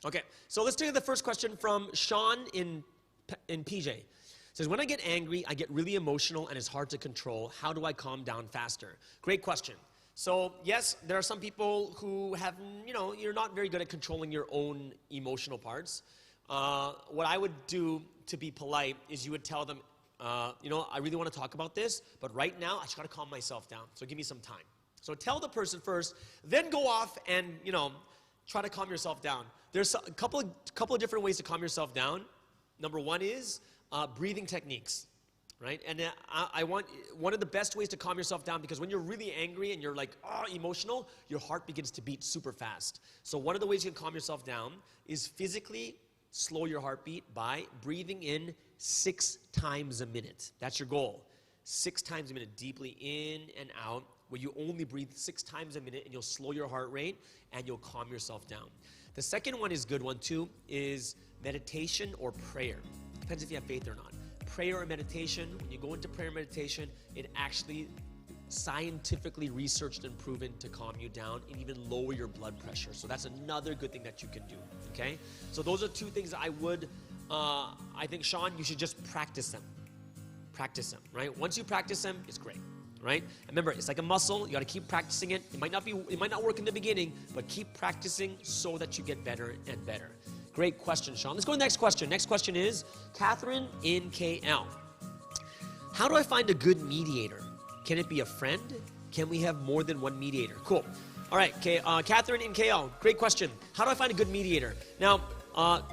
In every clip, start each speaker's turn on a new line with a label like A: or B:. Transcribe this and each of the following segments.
A: Okay, so let's take the first question from Sean in PJ. It says, when I get angry, I get really emotional and it's hard to control. How do I calm down faster? Great question. So yes, there are some people who have, you're not very good at controlling your own emotional parts. What I would do to be polite is you would tell them, I really want to talk about this, but right now I just got to calm myself down. So give me some time. So tell the person first, then go off and, try to calm yourself down. There's a couple of different ways to calm yourself down. Number one is breathing techniques, right? And I want one of the best ways to calm yourself down, because when you're really angry and you're like, emotional, your heart begins to beat super fast. So one of the ways you can calm yourself down is physically slow your heartbeat by breathing in 6 times a minute. That's your goal. 6 times a minute, deeply in and out, where you only breathe 6 times a minute, and you'll slow your heart rate and you'll calm yourself down. The second one is a good one too, is meditation or prayer. Depends if you have faith or not. Prayer or meditation, when you go into prayer and meditation, it actually scientifically researched and proven to calm you down and even lower your blood pressure. So that's another good thing that you can do, okay? So those are 2 things I would, I think, Sean, you should just practice them. Practice them, right? Once you practice them, it's great, right? And remember, it's like a muscle. You got to keep practicing it. It might not work in the beginning, but keep practicing so that you get better and better. Great question, Sean. Let's go to the next question. Next question is Catherine in KL. How do I find a good mediator? Can it be a friend? Can we have more than one mediator? Cool. All right, Catherine in KL. Great question. How do I find a good mediator? Now,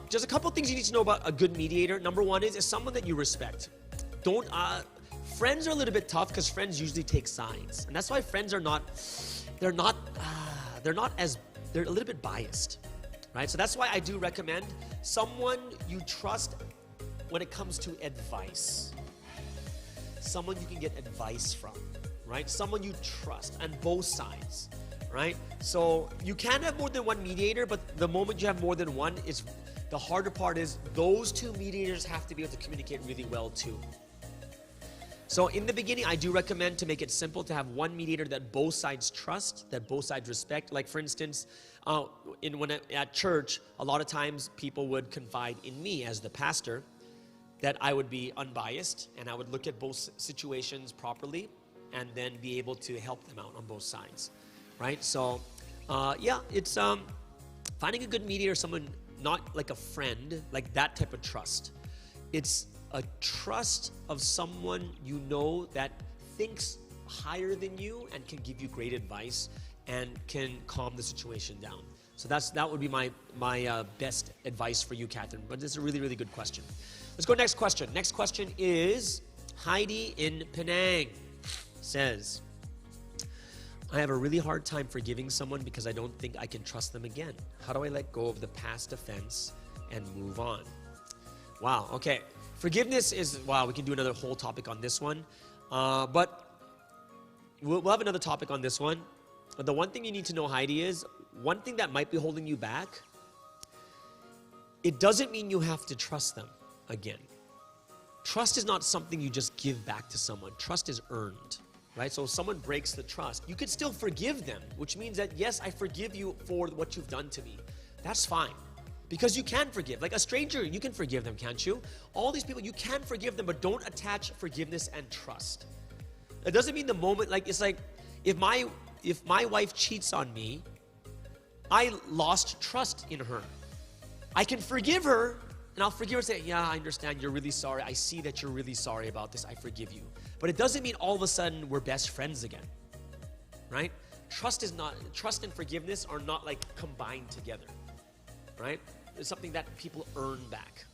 A: just a couple things you need to know about a good mediator. Number one is someone that you respect. Friends are a little bit tough because friends usually take sides, and that's why friends are they're a little bit biased, right? So that's why I do recommend someone you trust when it comes to advice. Someone you can get advice from, right? Someone you trust on both sides, right? So you can have more than one mediator, but the moment you have more than one, the harder part is those 2 mediators have to be able to communicate really well too. So in the beginning, I do recommend to make it simple to have one mediator that both sides trust, that both sides respect. Like for instance, at church, a lot of times people would confide in me as the pastor, that I would be unbiased and I would look at both situations properly and then be able to help them out on both sides, right? So it's finding a good mediator, someone not like a friend, like that type of trust. It's a trust of someone you know that thinks higher than you and can give you great advice and can calm the situation down. So that would be my best advice for you, Catherine. But this is a really, really good question. Let's go next question. Next question is Heidi in Penang. Says, I have a really hard time forgiving someone because I don't think I can trust them again. How do I let go of the past offense and move on? Wow, okay. Forgiveness is, wow, we can do another whole topic on this one. But we'll have another topic on this one. But the one thing you need to know, Heidi, is one thing that might be holding you back, it doesn't mean you have to trust them again. Trust is not something you just give back to someone. Trust is earned, right? So if someone breaks the trust, you could still forgive them, which means that, yes, I forgive you for what you've done to me. That's fine. Because you can forgive. Like a stranger, you can forgive them, can't you? All these people, you can forgive them, but don't attach forgiveness and trust. It doesn't mean the moment, like, it's like, if my wife cheats on me, I lost trust in her. I can forgive her, and I'll forgive her and say, yeah, I understand, you're really sorry. I see that you're really sorry about this. I forgive you. But it doesn't mean all of a sudden we're best friends again, right? Trust and forgiveness are not like combined together, right? It's something that people earn back,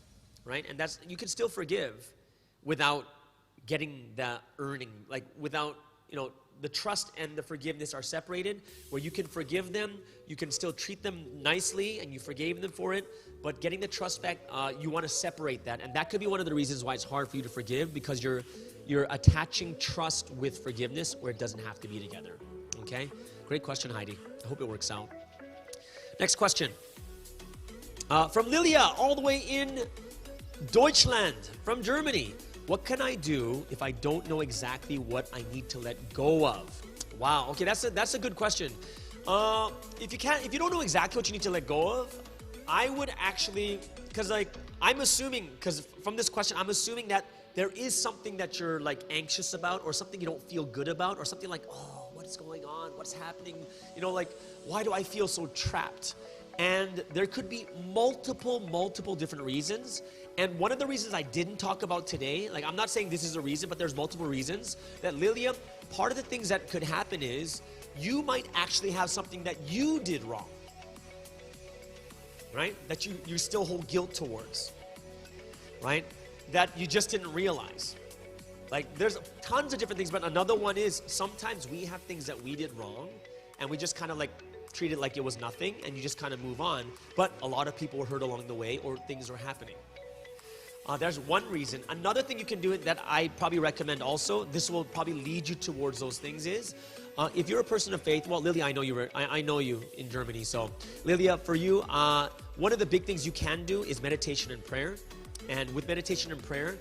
A: right? And you can still forgive without getting the earning, like without, the trust and the forgiveness are separated, where you can forgive them, you can still treat them nicely, and you forgave them for it, but getting the trust back, you want to separate that. And that could be one of the reasons why it's hard for you to forgive, because you're attaching trust with forgiveness where it doesn't have to be together, okay? Great question, Heidi. I hope it works out. Next question. From Lilia, all the way in Deutschland, from Germany. What can I do if I don't know exactly what I need to let go of? Wow, okay, that's a good question. If you don't know exactly what you need to let go of, I would actually, because like, I'm assuming, because from this question, I'm assuming that there is something that you're like anxious about, or something you don't feel good about, or something like, oh, what's going on? What's happening? You know, like, why do I feel so trapped? And there could be multiple different reasons. And one of the reasons I didn't talk about today, like I'm not saying this is a reason, but there's multiple reasons that Lilia, part of the things that could happen is you might actually have something that you did wrong, right? That you still hold guilt towards, right? That you just didn't realize. Like there's tons of different things, but another one is sometimes we have things that we did wrong and we just kind of like treat it like it was nothing and you just kind of move on. But a lot of people were hurt along the way or things are happening. There's one reason. Another thing you can do that I probably recommend also, this will probably lead you towards those things is, if you're a person of faith, well, Lilia, I know you in Germany. So Lilia, for you, one of the big things you can do is meditation and prayer. And with meditation and prayer,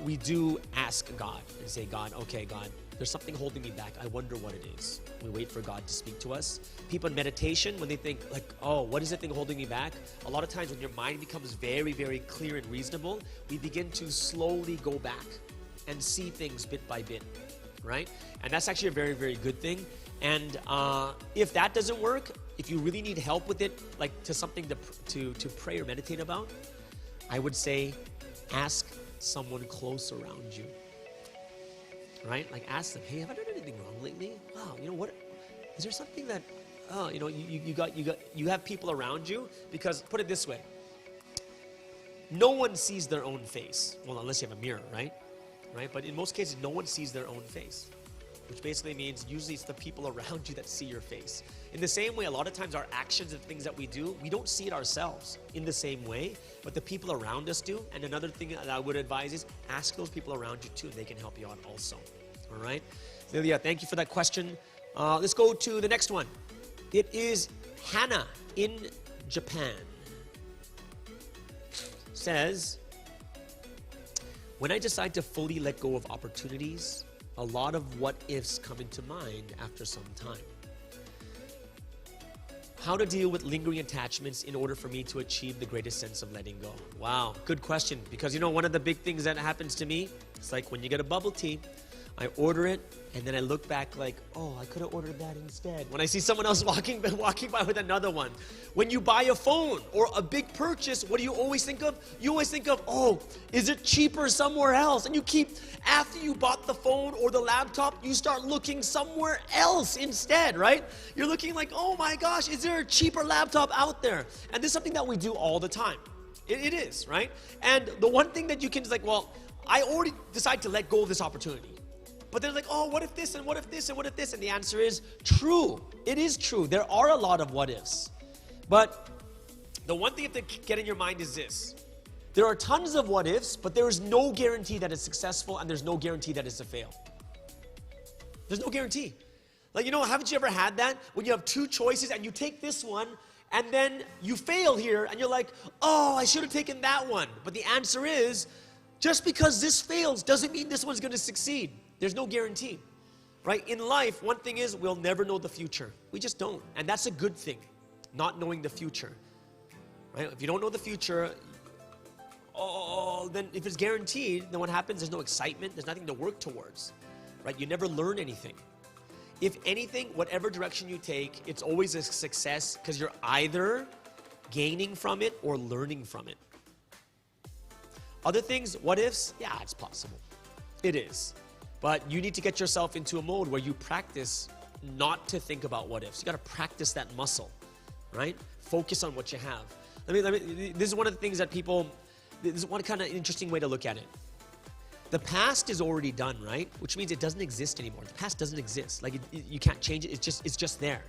A: we do ask God and say, God, okay, God, there's something holding me back. I wonder what it is. We wait for God to speak to us. People in meditation, when they think like, oh, what is the thing holding me back? A lot of times when your mind becomes very clear and reasonable, we begin to slowly go back and see things bit by bit, right? And that's actually a very good thing. And if that doesn't work, if you really need help with it, like to something to pray or meditate about, I would say ask someone close around you. Right? Like ask them, hey, have I done anything wrong lately? Wow, you know what? Is there something that, oh, you know, you have people around you? Because put it this way, no one sees their own face. Well, unless you have a mirror, right? Right? But in most cases, no one sees their own face, which basically means usually it's the people around you that see your face. In the same way, a lot of times our actions and things that we do, we don't see it ourselves in the same way, but the people around us do. And another thing that I would advise is ask those people around you too, and they can help you out also. All right? Lilia, thank you for that question. Let's go to the next one. It is Hannah in Japan. Says, when I decide to fully let go of opportunities, a lot of what ifs come into mind after some time. How to deal with lingering attachments in order for me to achieve the greatest sense of letting go. Wow, good question. Because you know, one of the big things that happens to me, it's like when you get a bubble tea, I order it, and then I look back like, oh, I could have ordered that instead. When I see someone else walking by with another one. When you buy a phone or a big purchase, what do you always think of? You always think of, oh, is it cheaper somewhere else? And you keep, after you bought the phone or the laptop, you start looking somewhere else instead, right? You're looking like, oh my gosh, is there a cheaper laptop out there? And this is something that we do all the time. It is, right? And the one thing that you can is like, well, I already decided to let go of this opportunity. But they're like, oh, what if this and what if this and what if this? And the answer is true. It is true. There are a lot of what ifs. But the one thing you have to get in your mind is this. There are tons of what ifs, but there is no guarantee that it's successful and there's no guarantee that it's a fail. There's no guarantee. Like, you know, haven't you ever had that? When you have two choices and you take this one and then you fail here and you're like, oh, I should have taken that one. But the answer is, just because this fails doesn't mean this one's going to succeed. There's no guarantee, right? In life, one thing is we'll never know the future. We just don't. And that's a good thing, not knowing the future, right? If you don't know the future, then if it's guaranteed, then what happens? There's no excitement. There's nothing to work towards, right? You never learn anything. If anything, whatever direction you take, it's always a success because you're either gaining from it or learning from it. Other things, what ifs? Yeah, it's possible. It is. But you need to get yourself into a mode where you practice not to think about what ifs. You got to practice that muscle, right? Focus on what you have. This is one of the things that this is one kind of interesting way to look at it. The past is already done, right? Which means it doesn't exist anymore. The past doesn't exist. Like you can't change it. It's just there,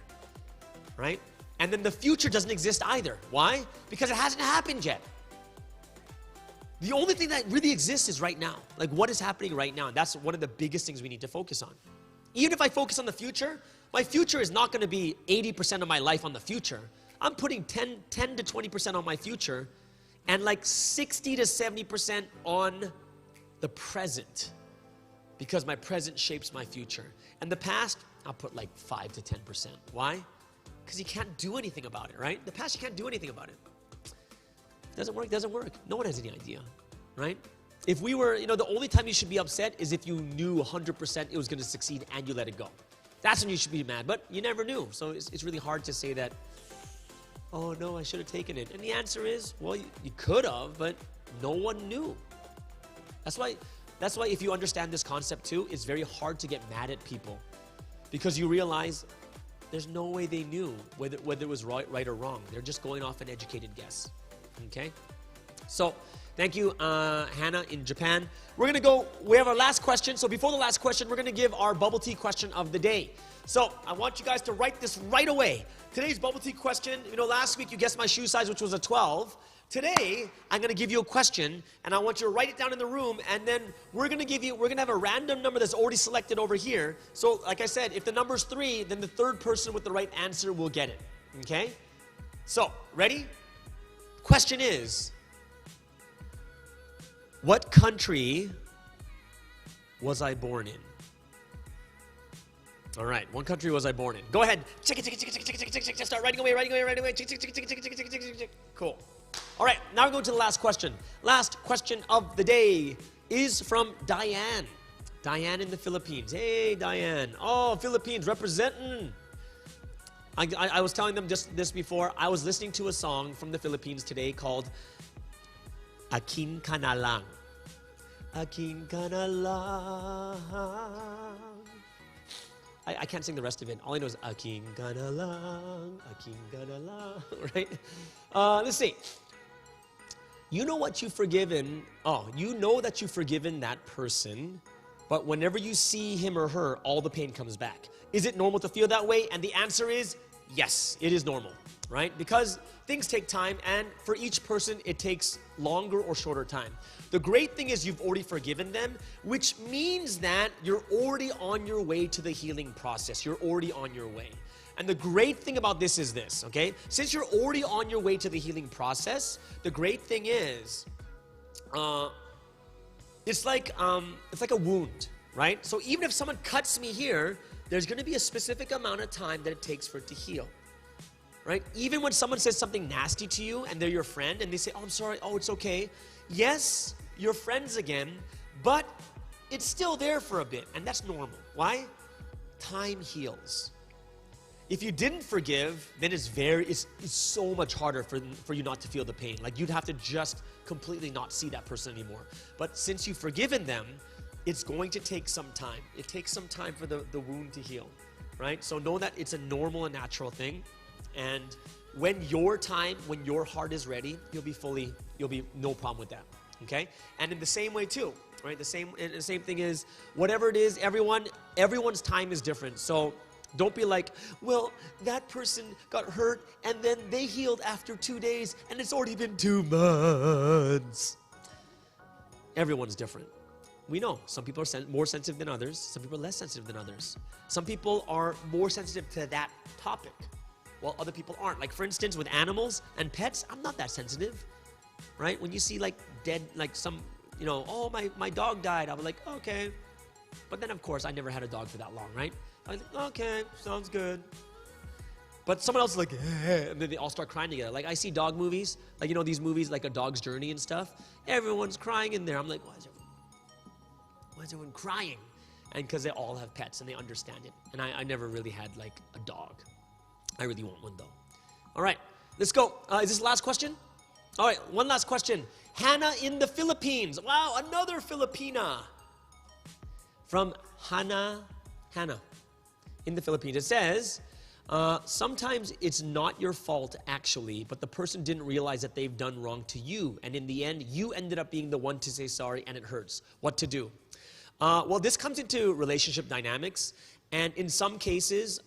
A: right? And then the future doesn't exist either. Why? Because it hasn't happened yet. The only thing that really exists is right now. Like what is happening right now. And that's one of the biggest things we need to focus on. Even if I focus on the future, my future is not going to be 80% of my life on the future. I'm putting 10 to 20% on my future and like 60 to 70% on the present, because my present shapes my future. And the past, I'll put like 5 to 10%. Why? Because you can't do anything about it, right? The past, you can't do anything about it. Doesn't work, doesn't work. No one has any idea, right? If we were, the only time you should be upset is if you knew 100% it was going to succeed and you let it go. That's when you should be mad, but you never knew. So it's really hard to say that, oh no, I should have taken it. And the answer is, well, you could have, but no one knew. That's why if you understand this concept too, it's very hard to get mad at people, because you realize there's no way they knew whether it was right or wrong. They're just going off an educated guess. Okay? So, thank you, Hannah in Japan. We're going to go, we have our last question. So before the last question, we're going to give our bubble tea question of the day. So I want you guys to write this right away. Today's bubble tea question, last week you guessed my shoe size, which was a 12. Today, I'm going to give you a question, and I want you to write it down in the room, and then we're going to have a random number that's already selected over here. So like I said, if the number's 3, then the third person with the right answer will get it. Okay? So, ready? Question is, what country was I born in? All right, what country was I born in? Go ahead. Check it. Start writing away. Check. Cool. All right, now we're going to the last question. Last question of the day is from Diane. Diane in the Philippines. Hey, Diane. Oh, Philippines representing. I was telling them just this before. I was listening to a song from the Philippines today called Akin Ka Na Lang. Akin Ka Na Lang. I can't sing the rest of it. All I know is Akin Ka Na Lang, Akin Ka Na Lang, right? Let's see. You know what you've forgiven. Oh, you know that you've forgiven that person, but whenever you see him or her, all the pain comes back. Is it normal to feel that way? And the answer is yes, it is normal, right? Because things take time, and for each person, it takes longer or shorter time. The great thing is you've already forgiven them, which means that you're already on your way to the healing process. You're already on your way. And the great thing about this is this, okay? Since you're already on your way to the healing process, the great thing is, it's like a wound, right? So even if someone cuts me here, there's going to be a specific amount of time that it takes for it to heal, right? Even when someone says something nasty to you and they're your friend and they say, oh, I'm sorry, oh, it's okay. Yes, you're friends again, but it's still there for a bit, and that's normal. Why? Time heals. If you didn't forgive, then it's so much harder for you not to feel the pain. Like you'd have to just completely not see that person anymore. But since you've forgiven them, it's going to take some time. It takes some time for the wound to heal, right? So know that it's a normal and natural thing. And when your heart is ready, you'll be no problem with that, okay? And in the same way too, right? The same thing is, whatever it is, everyone's time is different. So don't be like, well, that person got hurt and then they healed after 2 days and it's already been 2 months. Everyone's different. We know some people are more sensitive than others. Some people are less sensitive than others. Some people are more sensitive to that topic, while other people aren't. Like for instance, with animals and pets, I'm not that sensitive, right? When you see like dead, like some, oh, my dog died, I was like, okay. But then of course, I never had a dog for that long, right? I was like, okay, sounds good. But someone else is like, eh, and then they all start crying together. Like I see dog movies, like these movies like A Dog's Journey and stuff. Everyone's crying in there. I'm like, why is everyone crying? And because they all have pets and they understand it. And I never really had like a dog. I really want one though. All right, let's go. Is this the last question? All right, one last question. Hannah in the Philippines. Wow, another Filipina. From Hannah in the Philippines. It says, sometimes it's not your fault actually, but the person didn't realize that they've done wrong to you. And in the end, you ended up being the one to say sorry and it hurts. What to do? Well, this comes into relationship dynamics. And in some cases,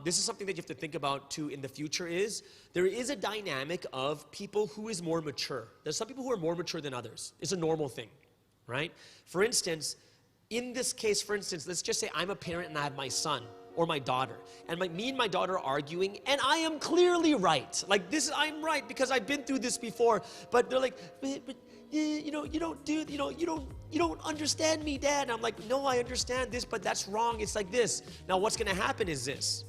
A: this is something that you have to think about too in the future is, there is a dynamic of people who is more mature. There's some people who are more mature than others. It's a normal thing, right? For instance, in this case, for instance, let's just say I'm a parent and I have my son or my daughter. And me and my daughter are arguing, and I am clearly right. Like this, I'm right because I've been through this before. But they're like, but you don't understand me, Dad. And I'm like, no, I understand this, but that's wrong. It's like this. Now, what's going to happen is this.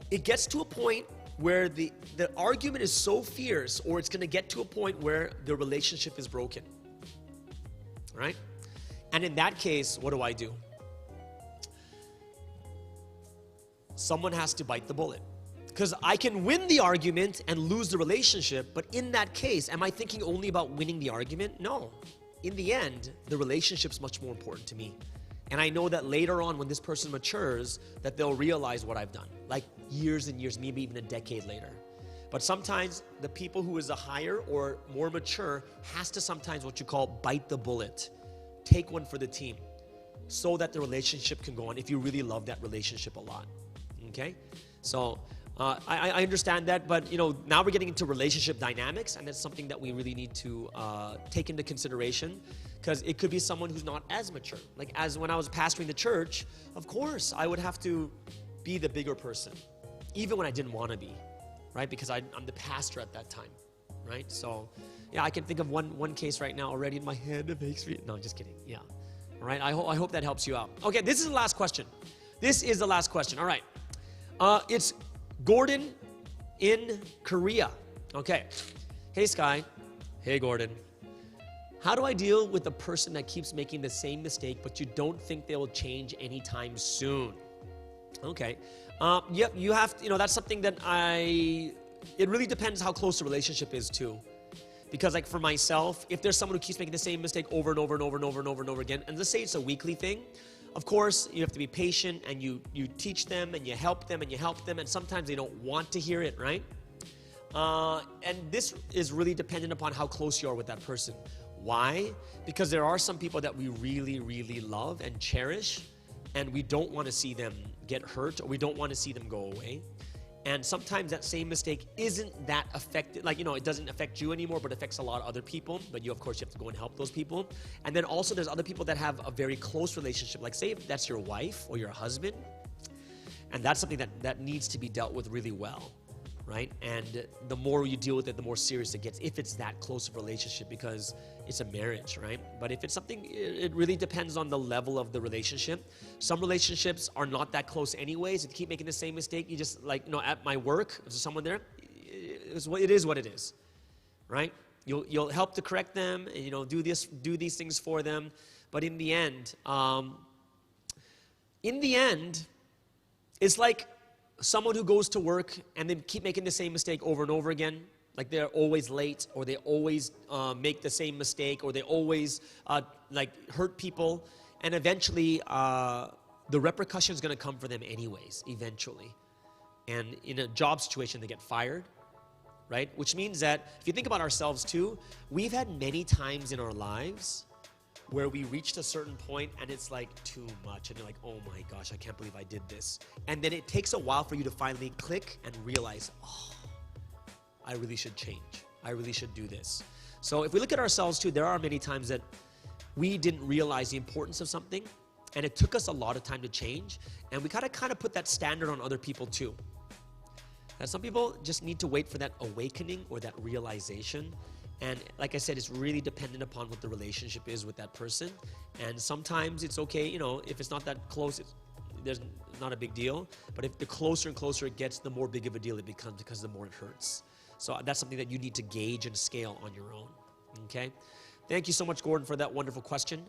A: It gets to a point where the argument is so fierce, or it's going to get to a point where the relationship is broken. Right? And in that case, what do? Someone has to bite the bullet. Because I can win the argument and lose the relationship, but in that case, am I thinking only about winning the argument? No. In the end, the relationship's much more important to me. And I know that later on when this person matures, that they'll realize what I've done. Like years and years, maybe even a decade later. But sometimes the people who is a higher or more mature has to sometimes what you call bite the bullet. Take one for the team so that the relationship can go on if you really love that relationship a lot. Okay? So I understand that, but now we're getting into relationship dynamics, and that's something that we really need to take into consideration, because it could be someone who's not as mature. Like as when I was pastoring the church, of course I would have to be the bigger person, even when I didn't want to be, right? Because I'm the pastor at that time, right? So yeah, I can think of one case right now already in my head. It makes me, no, just kidding. Yeah, all right. I hope that helps you out. Okay, this is the last question. All right. It's Gordon in Korea. Okay. Hey, Sky. Hey, Gordon. How do I deal with a person that keeps making the same mistake, but you don't think they will change anytime soon? Okay. Yep, you have to, that's something that it really depends how close the relationship is too. Because like for myself, if there's someone who keeps making the same mistake over and over and over and over and over and over again, and let's say it's a weekly thing, of course, you have to be patient, and you teach them and you help them, and sometimes they don't want to hear it, right? And this is really dependent upon how close you are with that person. Why? Because there are some people that we really, really love and cherish, and we don't want to see them get hurt, or we don't want to see them go away. And sometimes that same mistake isn't that affected, it doesn't affect you anymore, but affects a lot of other people. But you, of course, you have to go and help those people. And then also there's other people that have a very close relationship. Like say if that's your wife or your husband, and that's something that needs to be dealt with really well, right? And the more you deal with it, the more serious it gets, if it's that close of a relationship, because it's a marriage, right? But if it's something, it really depends on the level of the relationship. Some relationships are not that close anyways. If you keep making the same mistake, you just at my work, if there's someone there, it is what it is, right? You'll help to correct them, and do these things for them. But in the end, it's like someone who goes to work and they keep making the same mistake over and over again. Like they're always late, or they always make the same mistake, or they always hurt people, and eventually the repercussion is going to come for them anyways, eventually. And in a job situation, they get fired, right? Which means that if you think about ourselves too, we've had many times in our lives where we reached a certain point and it's like too much, and you're like, oh my gosh, I can't believe I did this. And then it takes a while for you to finally click and realize, oh, I really should change. I really should do this. So if we look at ourselves too, there are many times that we didn't realize the importance of something, and it took us a lot of time to change, and we gotta kind of put that standard on other people too. That some people just need to wait for that awakening or that realization. And like I said, it's really dependent upon what the relationship is with that person. And sometimes it's okay, if it's not that close, there's not a big deal. But if the closer and closer it gets, the more big of a deal it becomes, because the more it hurts. So that's something that you need to gauge and scale on your own. Okay? Thank you so much, Gordon, for that wonderful question.